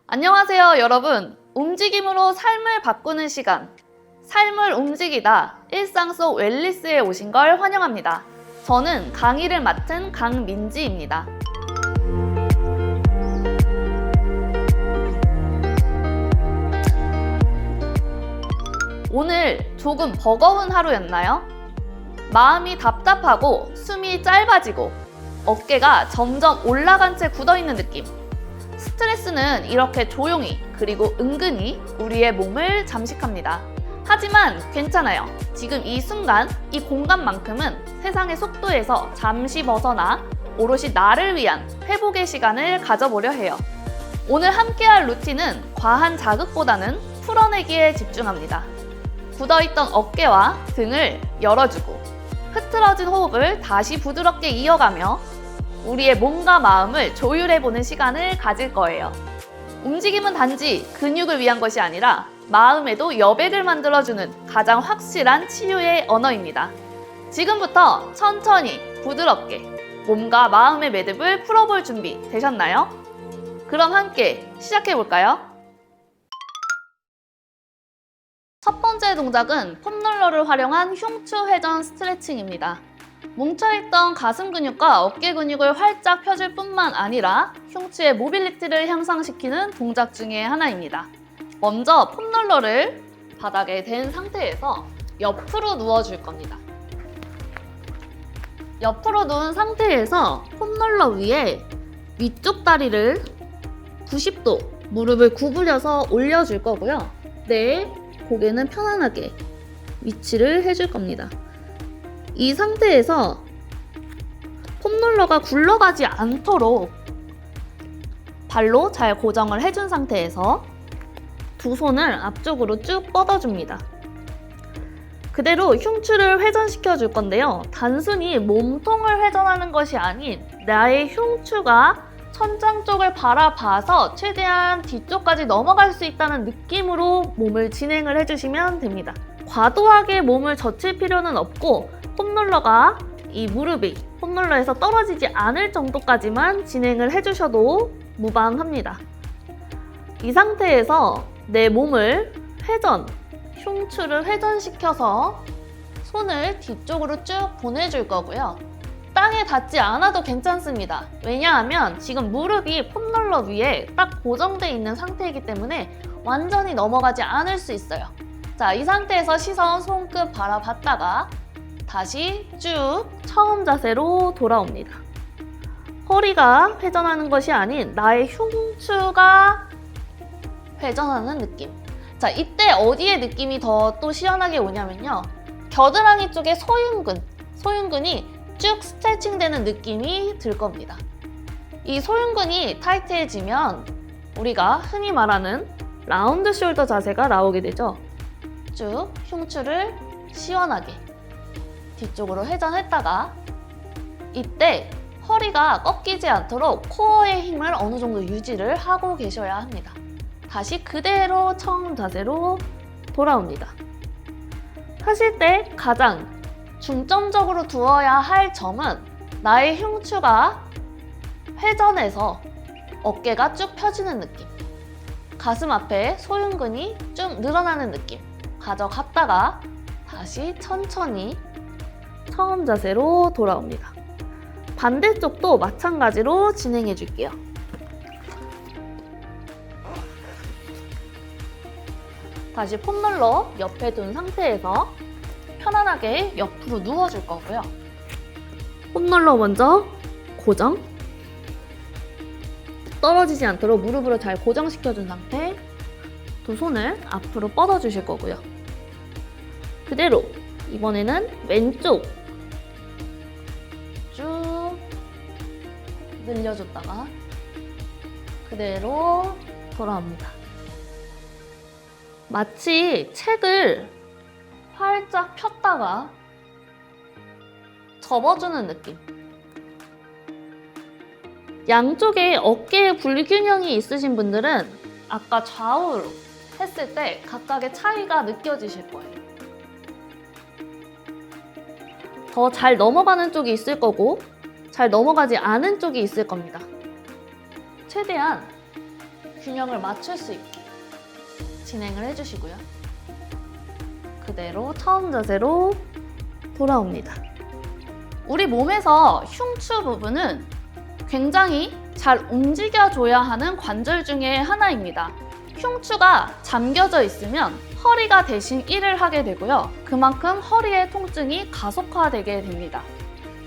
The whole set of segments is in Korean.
안녕하세요, 여러분. 움직임으로 삶을 바꾸는 시간. 삶을 움직이다. 일상 속 웰니스에 오신 걸 환영합니다. 저는 강의를 맡은 강민지입니다. 오늘 조금 버거운 하루였나요? 마음이 답답하고 숨이 짧아지고 어깨가 점점 올라간 채 굳어있는 느낌. 스트레스는 이렇게 조용히 그리고 은근히 우리의 몸을 잠식합니다. 하지만 괜찮아요. 지금 이 순간, 이 공간만큼은 세상의 속도에서 잠시 벗어나 오롯이 나를 위한 회복의 시간을 가져보려 해요. 오늘 함께할 루틴은 과한 자극보다는 풀어내기에 집중합니다. 굳어있던 어깨와 등을 열어주고 흐트러진 호흡을 다시 부드럽게 이어가며 우리의 몸과 마음을 조율해보는 시간을 가질 거예요. 움직임은 단지 근육을 위한 것이 아니라 마음에도 여백을 만들어주는 가장 확실한 치유의 언어입니다. 지금부터 천천히 부드럽게 몸과 마음의 매듭을 풀어볼 준비 되셨나요? 그럼 함께 시작해볼까요? 첫 번째 동작은 폼롤러를 활용한 흉추 회전 스트레칭입니다. 뭉쳐있던 가슴 근육과 어깨 근육을 활짝 펴줄 뿐만 아니라 흉추의 모빌리티를 향상시키는 동작 중에 하나입니다. 먼저 폼롤러를 바닥에 댄 상태에서 옆으로 누워줄 겁니다. 옆으로 누운 상태에서 폼롤러 위에 위쪽 다리를 90도 무릎을 구부려서 올려줄 거고요. 내 고개는 편안하게 위치를 해줄 겁니다. 이 상태에서 폼롤러가 굴러가지 않도록 발로 잘 고정을 해준 상태에서 두 손을 앞쪽으로 쭉 뻗어줍니다. 그대로 흉추를 회전시켜 줄 건데요. 단순히 몸통을 회전하는 것이 아닌 나의 흉추가 천장 쪽을 바라봐서 최대한 뒤쪽까지 넘어갈 수 있다는 느낌으로 몸을 진행을 해주시면 됩니다. 과도하게 몸을 젖힐 필요는 없고 폼롤러가 이 무릎이 폼롤러에서 떨어지지 않을 정도까지만 진행을 해주셔도 무방합니다. 이 상태에서 내 몸을 흉추를 회전시켜서 손을 뒤쪽으로 쭉 보내줄 거고요. 땅에 닿지 않아도 괜찮습니다. 왜냐하면 지금 무릎이 폼롤러 위에 딱 고정되어 있는 상태이기 때문에 완전히 넘어가지 않을 수 있어요. 자, 이 상태에서 시선 손끝 바라봤다가 다시 쭉 처음 자세로 돌아옵니다. 허리가 회전하는 것이 아닌 나의 흉추가 회전하는 느낌. 자, 이때 어디에 느낌이 더 또 시원하게 오냐면요. 겨드랑이 쪽에 소흉근이 쭉 스트레칭 되는 느낌이 들 겁니다. 이 소흉근이 타이트해지면 우리가 흔히 말하는 라운드 숄더 자세가 나오게 되죠. 쭉 흉추를 시원하게 뒤쪽으로 회전했다가 이때 허리가 꺾이지 않도록 코어의 힘을 어느 정도 유지를 하고 계셔야 합니다. 다시 그대로 처음 자세로 돌아옵니다. 하실 때 가장 중점적으로 두어야 할 점은 나의 흉추가 회전해서 어깨가 쭉 펴지는 느낌, 가슴 앞에 소흉근이 쭉 늘어나는 느낌 가져갔다가 다시 천천히 처음 자세로 돌아옵니다. 반대쪽도 마찬가지로 진행해 줄게요. 다시 폼롤러 옆에 둔 상태에서 편안하게 옆으로 누워줄 거고요. 폼롤러 먼저 고정. 떨어지지 않도록 무릎으로 잘 고정시켜준 상태. 두 손을 앞으로 뻗어주실 거고요. 그대로 이번에는 왼쪽 쭉 늘려줬다가 그대로 돌아옵니다. 마치 책을 활짝 폈다가 접어주는 느낌. 양쪽에 어깨에 불균형이 있으신 분들은 아까 좌우로 했을 때 각각의 차이가 느껴지실 거예요. 더 잘 넘어가는 쪽이 있을 거고 잘 넘어가지 않은 쪽이 있을 겁니다. 최대한 균형을 맞출 수 있게 진행을 해주시고요. 그대로 처음 자세로 돌아옵니다. 우리 몸에서 흉추 부분은 굉장히 잘 움직여줘야 하는 관절 중에 하나입니다. 흉추가 잠겨져 있으면 허리가 대신 일을 하게 되고요. 그만큼 허리의 통증이 가속화되게 됩니다.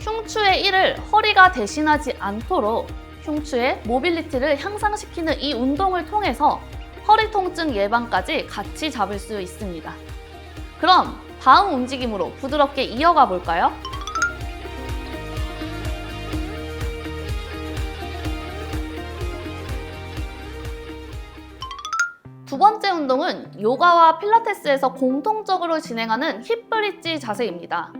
흉추의 일을 허리가 대신하지 않도록 흉추의 모빌리티를 향상시키는 이 운동을 통해서 허리 통증 예방까지 같이 잡을 수 있습니다. 그럼 다음 움직임으로 부드럽게 이어가 볼까요? 두 번째 운동은 요가와 필라테스에서 공통적으로 진행하는 힙브릿지 자세입니다.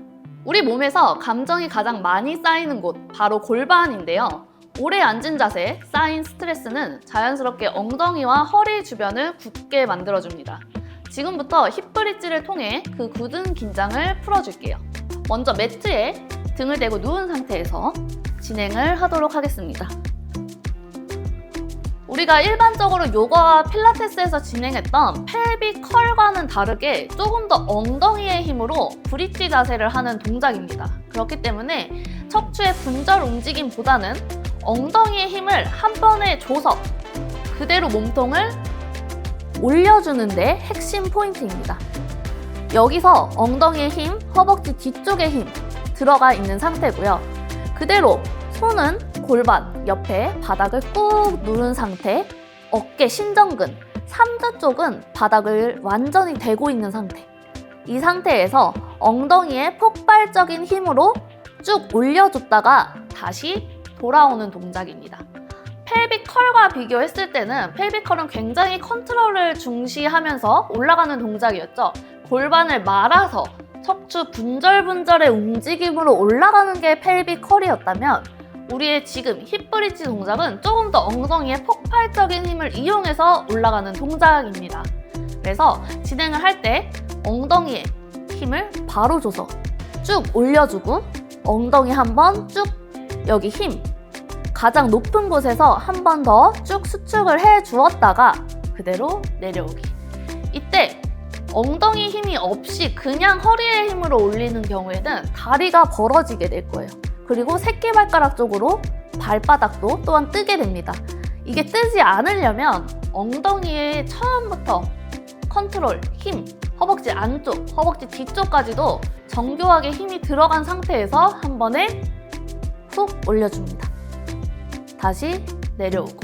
우리 몸에서 감정이 가장 많이 쌓이는 곳, 바로 골반인데요. 오래 앉은 자세에 쌓인 스트레스는 자연스럽게 엉덩이와 허리 주변을 굳게 만들어줍니다. 지금부터 힙브릿지를 통해 그 굳은 긴장을 풀어줄게요. 먼저 매트에 등을 대고 누운 상태에서 진행을 하도록 하겠습니다. 우리가 일반적으로 요가와 필라테스에서 진행했던 펠빅 컬과는 다르게 조금 더 엉덩이의 힘으로 브릿지 자세를 하는 동작입니다. 그렇기 때문에 척추의 분절 움직임보다는 엉덩이의 힘을 한 번에 줘서 그대로 몸통을 올려주는 데 핵심 포인트입니다. 여기서 엉덩이의 힘, 허벅지 뒤쪽의 힘 들어가 있는 상태고요. 그대로 손은 골반 옆에 바닥을 꾹 누른 상태, 어깨 신전근, 삼두 쪽은 바닥을 완전히 대고 있는 상태. 이 상태에서 엉덩이에 폭발적인 힘으로 쭉 올려줬다가 다시 돌아오는 동작입니다. 펠빅 컬과 비교했을 때는 펠빅 컬은 굉장히 컨트롤을 중시하면서 올라가는 동작이었죠. 골반을 말아서 척추 분절분절의 움직임으로 올라가는 게 펠빅 컬이었다면 우리의 지금 힙브릿지 동작은 조금 더 엉덩이의 폭발적인 힘을 이용해서 올라가는 동작입니다. 그래서 진행을 할 때 엉덩이에 힘을 바로 줘서 쭉 올려주고 엉덩이 한번 쭉 여기 힘 가장 높은 곳에서 한 번 더 쭉 수축을 해 주었다가 그대로 내려오기. 이때 엉덩이 힘이 없이 그냥 허리의 힘으로 올리는 경우에는 다리가 벌어지게 될 거예요. 그리고 새끼발가락 쪽으로 발바닥도 또한 뜨게 됩니다. 이게 뜨지 않으려면 엉덩이의 처음부터 컨트롤, 힘, 허벅지 안쪽, 허벅지 뒤쪽까지도 정교하게 힘이 들어간 상태에서 한 번에 훅 올려줍니다. 다시 내려오고.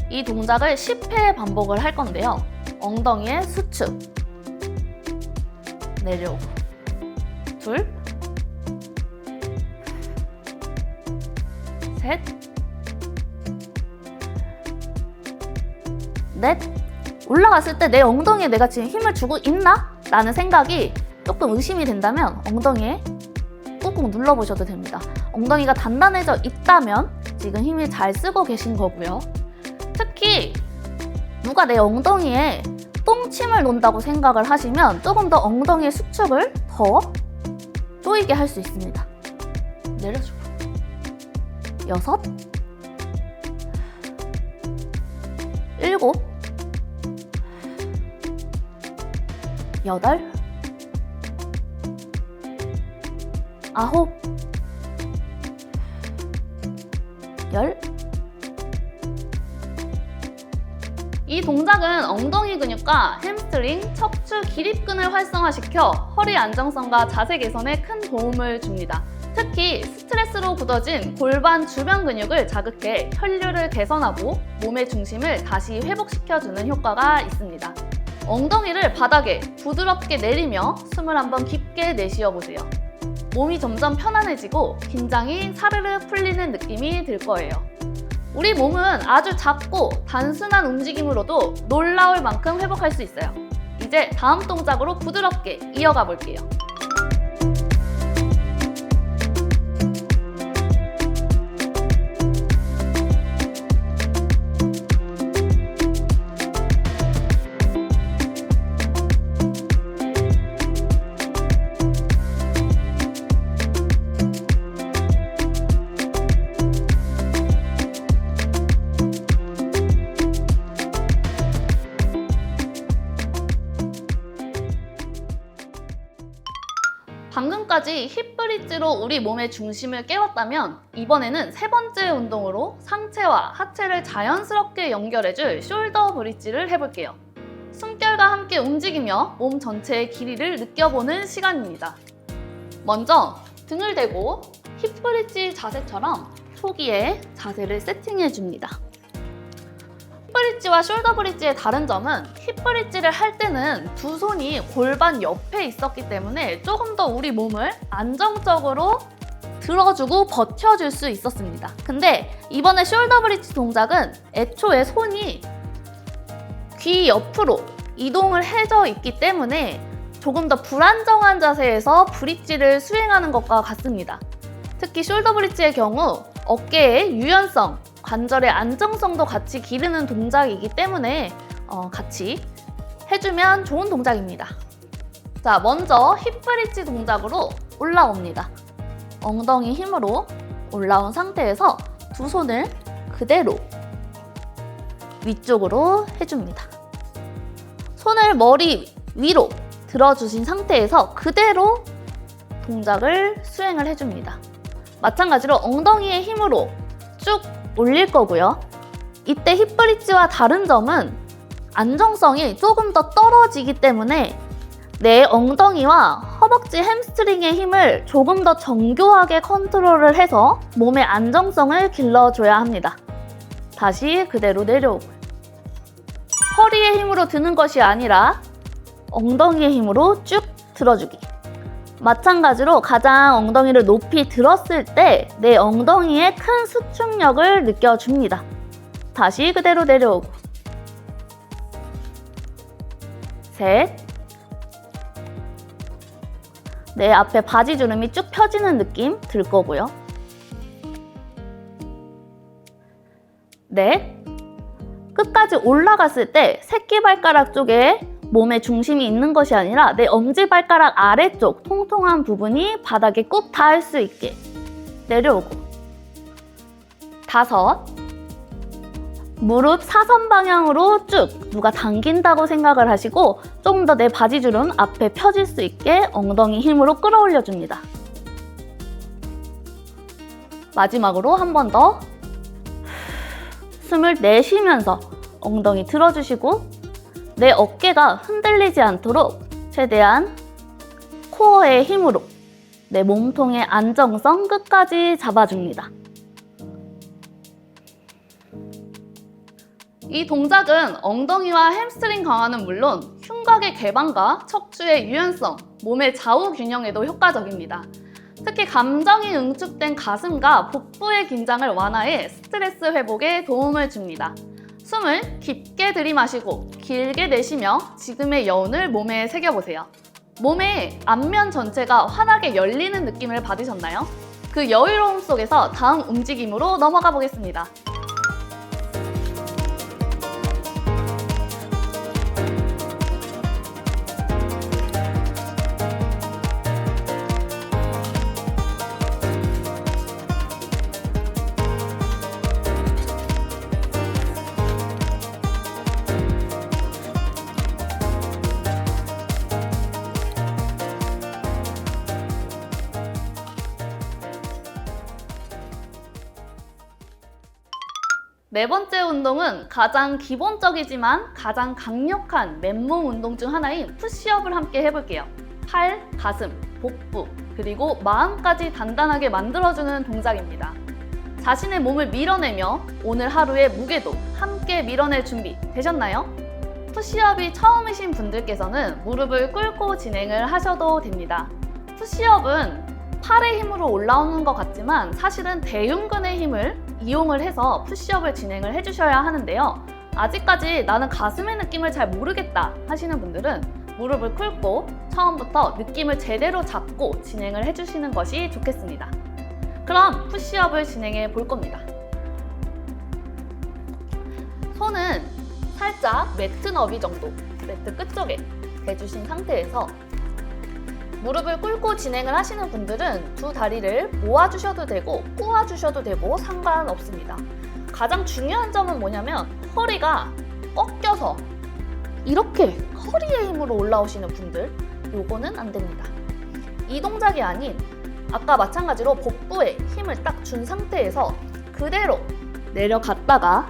이 동작을 10회 반복을 할 건데요. 엉덩이의 수축, 내려오고, 둘, 셋, 넷. 올라갔을 때 내 엉덩이에 내가 지금 힘을 주고 있나? 라는 생각이 조금 의심이 된다면 엉덩이에 꾹꾹 눌러보셔도 됩니다. 엉덩이가 단단해져 있다면 지금 힘을 잘 쓰고 계신 거고요. 특히 누가 내 엉덩이에 똥침을 놓는다고 생각을 하시면 조금 더 엉덩이의 수축을 더 조이게 할 수 있습니다. 내려주고. 6, 7, 8, 9, 10. 이 동작은 엉덩이 근육과 햄스트링, 척추 기립근을 활성화시켜 허리 안정성과 자세 개선에 큰 도움을 줍니다. 특히 스트레스로 굳어진 골반 주변 근육을 자극해 혈류를 개선하고 몸의 중심을 다시 회복시켜주는 효과가 있습니다. 엉덩이를 바닥에 부드럽게 내리며 숨을 한번 깊게 내쉬어보세요. 몸이 점점 편안해지고 긴장이 사르르 풀리는 느낌이 들 거예요. 우리 몸은 아주 작고 단순한 움직임으로도 놀라울 만큼 회복할 수 있어요. 이제 다음 동작으로 부드럽게 이어가 볼게요. 지금까지 힙 브릿지로 우리 몸의 중심을 깨웠다면 이번에는 세 번째 운동으로 상체와 하체를 자연스럽게 연결해줄 숄더 브릿지를 해볼게요. 숨결과 함께 움직이며 몸 전체의 길이를 느껴보는 시간입니다. 먼저 등을 대고 힙 브릿지 자세처럼 초기에 자세를 세팅해줍니다. 힙 브릿지와 숄더 브릿지의 다른 점은 힙 브릿지를 할 때는 두 손이 골반 옆에 있었기 때문에 조금 더 우리 몸을 안정적으로 들어주고 버텨줄 수 있었습니다. 근데 이번에 숄더 브릿지 동작은 애초에 손이 귀 옆으로 이동을 해져 있기 때문에 조금 더 불안정한 자세에서 브릿지를 수행하는 것과 같습니다. 특히 숄더 브릿지의 경우 어깨의 유연성, 관절의 안정성도 같이 기르는 동작이기 때문에 같이 해주면 좋은 동작입니다. 자, 먼저 힙 브릿지 동작으로 올라옵니다. 엉덩이 힘으로 올라온 상태에서 두 손을 그대로 위쪽으로 해줍니다. 손을 머리 위로 들어주신 상태에서 그대로 동작을 수행을 해줍니다. 마찬가지로 엉덩이의 힘으로 쭉 올릴 거고요. 이때 힙 브릿지와 다른 점은 안정성이 조금 더 떨어지기 때문에 내 엉덩이와 허벅지 햄스트링의 힘을 조금 더 정교하게 컨트롤을 해서 몸의 안정성을 길러줘야 합니다. 다시 그대로 내려오고 허리의 힘으로 드는 것이 아니라 엉덩이의 힘으로 쭉 들어주기. 마찬가지로 가장 엉덩이를 높이 들었을 때 내 엉덩이에 큰 수축력을 느껴줍니다. 다시 그대로 내려오고 셋. 내 앞에 바지주름이 쭉 펴지는 느낌 들 거고요. 넷. 끝까지 올라갔을 때 새끼발가락 쪽에 몸의 중심이 있는 것이 아니라 내 엄지발가락 아래쪽 통통한 부분이 바닥에 꾹 닿을 수 있게 내려오고 다섯. 무릎 사선 방향으로 쭉 누가 당긴다고 생각을 하시고 조금 더 내 바지주름 앞에 펴질 수 있게 엉덩이 힘으로 끌어올려 줍니다. 마지막으로 한 번 더 숨을 내쉬면서 엉덩이 들어주시고 내 어깨가 흔들리지 않도록 최대한 코어의 힘으로 내 몸통의 안정성 끝까지 잡아줍니다. 이 동작은 엉덩이와 햄스트링 강화는 물론 흉곽의 개방과 척추의 유연성, 몸의 좌우 균형에도 효과적입니다. 특히 감정이 응축된 가슴과 복부의 긴장을 완화해 스트레스 회복에 도움을 줍니다. 숨을 깊게 들이마시고 길게 내쉬며 지금의 여운을 몸에 새겨보세요. 몸의 앞면 전체가 환하게 열리는 느낌을 받으셨나요? 그 여유로움 속에서 다음 움직임으로 넘어가 보겠습니다. 네 번째 운동은 가장 기본적이지만 가장 강력한 맨몸 운동 중 하나인 푸시업을 함께 해볼게요. 팔, 가슴, 복부, 그리고 마음까지 단단하게 만들어주는 동작입니다. 자신의 몸을 밀어내며 오늘 하루의 무게도 함께 밀어낼 준비 되셨나요? 푸시업이 처음이신 분들께서는 무릎을 꿇고 진행을 하셔도 됩니다. 푸시업은 팔의 힘으로 올라오는 것 같지만 사실은 대흉근의 힘을 이용을 해서 푸시업을 진행을 해주셔야 하는데요. 아직까지 나는 가슴의 느낌을 잘 모르겠다 하시는 분들은 무릎을 꿇고 처음부터 느낌을 제대로 잡고 진행을 해주시는 것이 좋겠습니다. 그럼 푸시업을 진행해 볼 겁니다. 손은 살짝 매트 너비 정도, 매트 끝쪽에 대주신 상태에서 무릎을 꿇고 진행을 하시는 분들은 두 다리를 모아주셔도 되고 꼬아주셔도 되고 상관없습니다. 가장 중요한 점은 뭐냐면 허리가 꺾여서 이렇게 허리의 힘으로 올라오시는 분들 요거는 안 됩니다. 이 동작이 아닌 아까 마찬가지로 복부에 힘을 딱 준 상태에서 그대로 내려갔다가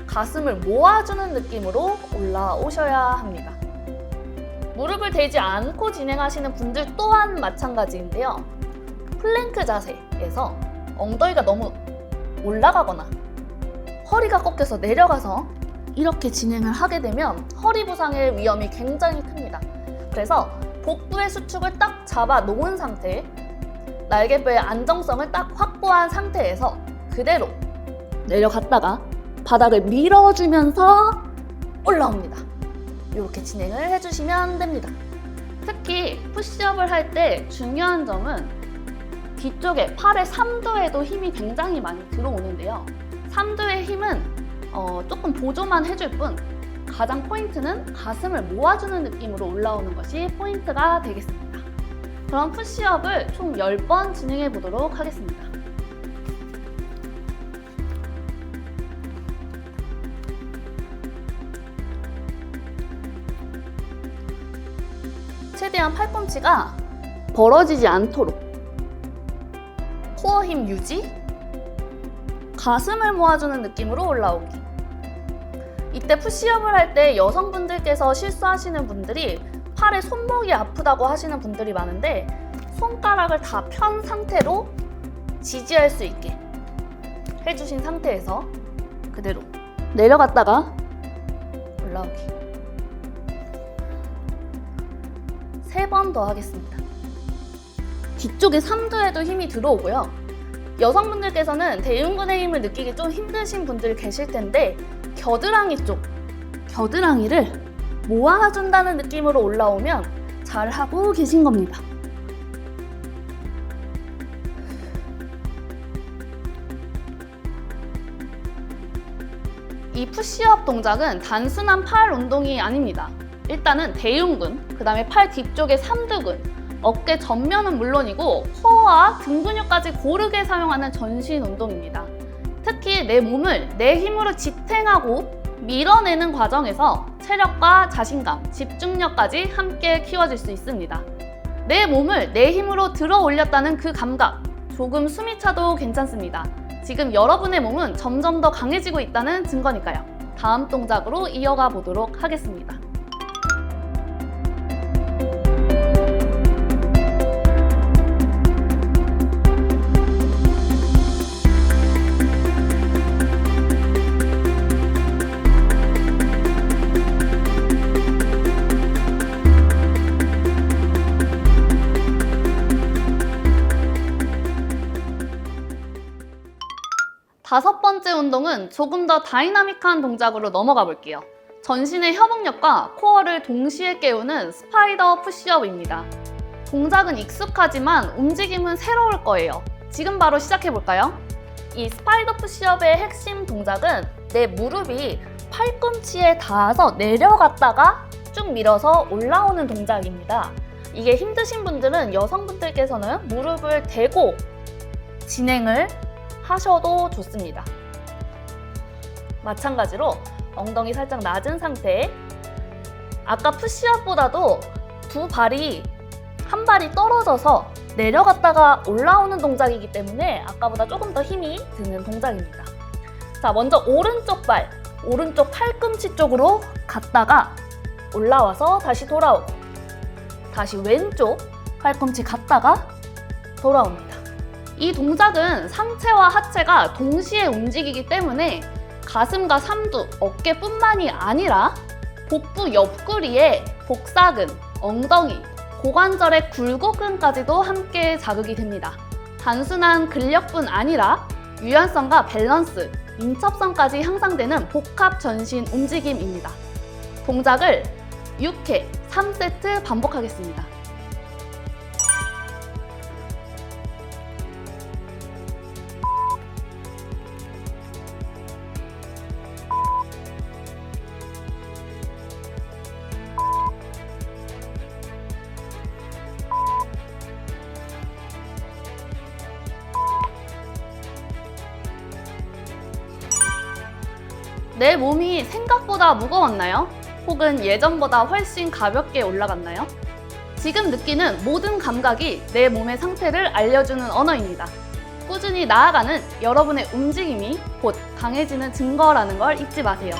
가슴을 모아주는 느낌으로 올라오셔야 합니다. 무릎을 대지 않고 진행하시는 분들 또한 마찬가지인데요. 플랭크 자세에서 엉덩이가 너무 올라가거나 허리가 꺾여서 내려가서 이렇게 진행을 하게 되면 허리 부상의 위험이 굉장히 큽니다. 그래서 복부의 수축을 딱 잡아 놓은 상태, 날개뼈의 안정성을 딱 확보한 상태에서 그대로 내려갔다가 바닥을 밀어주면서 올라옵니다. 이렇게 진행을 해주시면 됩니다. 특히 푸시업을 할 때 중요한 점은 뒤쪽에 팔의 삼두에도 힘이 굉장히 많이 들어오는데요. 삼두의 힘은 조금 보조만 해줄 뿐 가장 포인트는 가슴을 모아주는 느낌으로 올라오는 것이 포인트가 되겠습니다. 그럼 푸시업을 총 10번 진행해 보도록 하겠습니다. 최대한 팔꿈치가 벌어지지 않도록 코어 힘 유지, 가슴을 모아주는 느낌으로 올라오기. 이때 푸시업을 할 때 여성분들께서 실수하시는 분들이 팔에 손목이 아프다고 하시는 분들이 많은데 손가락을 다 편 상태로 지지할 수 있게 해주신 상태에서 그대로 내려갔다가 올라오기. 3번 더 하겠습니다. 뒤쪽에 삼두에도 힘이 들어오고요. 여성분들께서는 대흉근의 힘을 느끼기 좀 힘드신 분들 계실 텐데 겨드랑이 쪽, 겨드랑이를 모아준다는 느낌으로 올라오면 잘하고 계신 겁니다. 이 푸시업 동작은 단순한 팔 운동이 아닙니다. 일단은 대흉근, 그 다음에 팔 뒤쪽의 삼두근, 어깨 전면은 물론이고 코어와 등 근육까지 고르게 사용하는 전신 운동입니다. 특히 내 몸을 내 힘으로 지탱하고 밀어내는 과정에서 체력과 자신감, 집중력까지 함께 키워질 수 있습니다. 내 몸을 내 힘으로 들어 올렸다는 그 감각, 조금 숨이 차도 괜찮습니다. 지금 여러분의 몸은 점점 더 강해지고 있다는 증거니까요. 다음 동작으로 이어가 보도록 하겠습니다. 다섯 번째 운동은 조금 더 다이나믹한 동작으로 넘어가 볼게요. 전신의 협응력과 코어를 동시에 깨우는 스파이더 푸시업입니다. 동작은 익숙하지만 움직임은 새로울 거예요. 지금 바로 시작해 볼까요? 이 스파이더 푸시업의 핵심 동작은 내 무릎이 팔꿈치에 닿아서 내려갔다가 쭉 밀어서 올라오는 동작입니다. 이게 힘드신 분들은 여성분들께서는 무릎을 대고 진행을 하셔도 좋습니다. 마찬가지로 엉덩이 살짝 낮은 상태에 아까 푸시업보다도 두 발이 한 발이 떨어져서 내려갔다가 올라오는 동작이기 때문에 아까보다 조금 더 힘이 드는 동작입니다. 자, 먼저 오른쪽 발, 오른쪽 팔꿈치 쪽으로 갔다가 올라와서 다시 돌아오고 다시 왼쪽 팔꿈치 갔다가 돌아옵니다. 이 동작은 상체와 하체가 동시에 움직이기 때문에 가슴과 삼두, 어깨뿐만이 아니라 복부 옆구리에 복사근, 엉덩이, 고관절의 굴곡근까지도 함께 자극이 됩니다. 단순한 근력뿐 아니라 유연성과 밸런스, 민첩성까지 향상되는 복합 전신 움직임입니다. 동작을 6회, 3세트 반복하겠습니다. 내 몸이 생각보다 무거웠나요? 혹은 예전보다 훨씬 가볍게 올라갔나요? 지금 느끼는 모든 감각이 내 몸의 상태를 알려주는 언어입니다. 꾸준히 나아가는 여러분의 움직임이 곧 강해지는 증거라는 걸 잊지 마세요.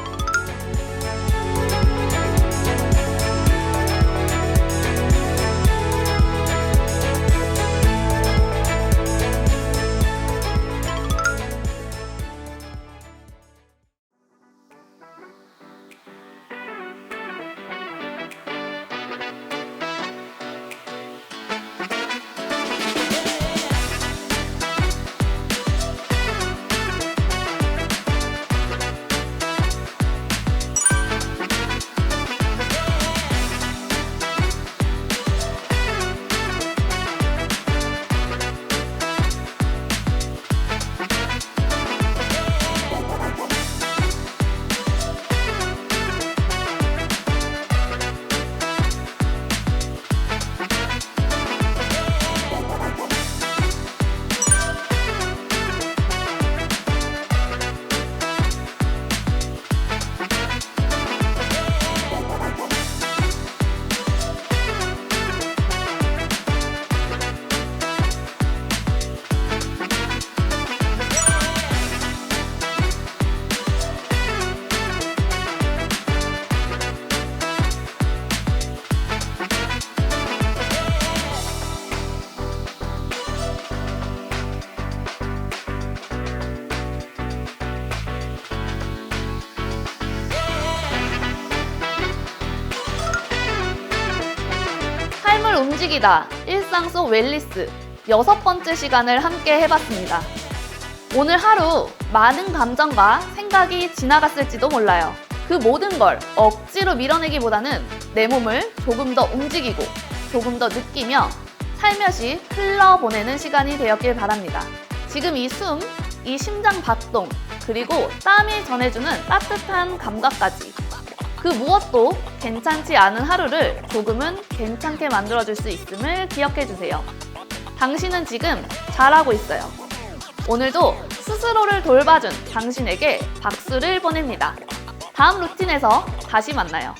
삶을 움직이다, 일상 속 웰니스 6번째 시간을 함께 해봤습니다. 오늘 하루 많은 감정과 생각이 지나갔을지도 몰라요. 그 모든 걸 억지로 밀어내기보다는 내 몸을 조금 더 움직이고 조금 더 느끼며 살며시 흘러보내는 시간이 되었길 바랍니다. 지금 이 숨, 이 심장 박동, 그리고 땀이 전해주는 따뜻한 감각까지 그 무엇도 괜찮지 않은 하루를 조금은 괜찮게 만들어줄 수 있음을 기억해주세요. 당신은 지금 잘하고 있어요. 오늘도 스스로를 돌봐준 당신에게 박수를 보냅니다. 다음 루틴에서 다시 만나요.